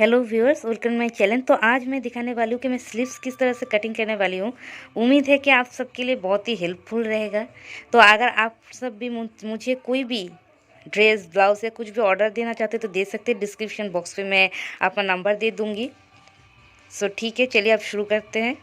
Hello viewers, welcome my channel. तो आज मैं दिखाने वाली हूँ कि मैं स्लीव्स किस तरह से कटिंग करने वाली हूँ। उम्मीद है कि आप सबके लिए बहुत ही हेल्पफुल रहेगा। तो अगर आप सब भी मुझे कोई भी ड्रेस, ब्लाउज या कुछ भी ऑर्डर देना चाहते हैं तो दे सकते हैं। डिस्क्रिप्शन बॉक्स में मैं आपका नंबर दे दूँगी। सो ठीक है, चलिए अब शुरू करते हैं।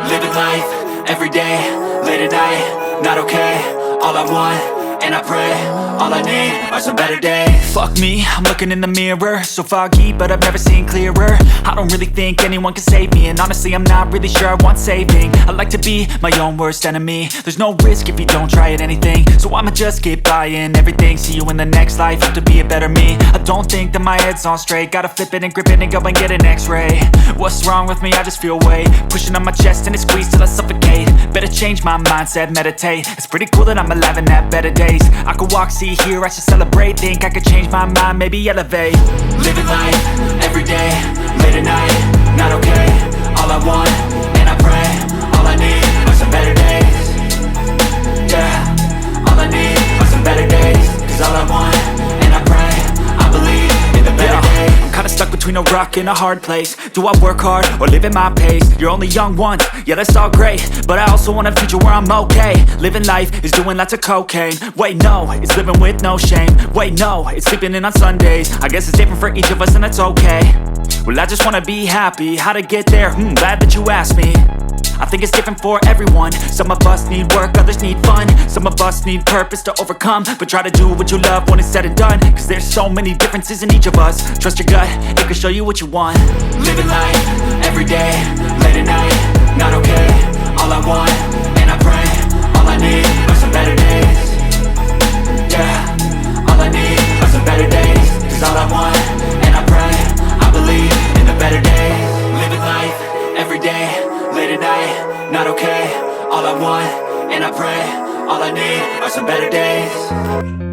Living life, every day, late at night, not okay. All I want, and I pray, all I need are some better days. Fuck me, I'm looking in the mirror, so foggy, but I've never seen clearer. I don't really think anyone can save me, and honestly I'm not really sure I want saving. I like to be my own worst enemy. There's no risk if you don't try at anything, so I'ma just keep buying everything. See you in the next life, have to be a better me. I don't think that my head's on straight, gotta flip it and grip it and go and get an x-ray. What's wrong with me? I just feel weight pushing on my chest and it squeezes till I suffocate. Better change my mindset, meditate. It's pretty cool that I'm alive and have better days. I could walk, see, hear, I should celebrate. Think I could change my mind, maybe elevate. Living life, every day, late at night, not okay. All I want, and I pray, all I need are some better days. Yeah, all I need are some better days. Cause all I want, and I pray, I believe in the better days. I'm kinda stuck between a rock and a hard place. Do I work hard or live at my pace? You're only young once, yeah that's all great, but I also want a future where I'm okay. Living life is doing lots of cocaine. Wait no, it's living with no shame. Wait no, it's sleeping in on Sundays. I guess it's different for each of us and that's okay. Well I just wanna be happy, how to get there? Glad that you asked me. I think it's different for everyone. Some of us need work, others need fun. Some of us need purpose to overcome. But try to do what you love when it's said and done. Cause there's so many differences in each of us. Trust your gut, it can show you what you want. Living life, every day, late at night, not okay. All I want, and I pray, all I need are some better days. Yeah, all I need are some better days. Cause all I want, and I pray, I believe in the better days. Living life, every day, late at night, not okay. All I want, and I pray, all I need are some better days.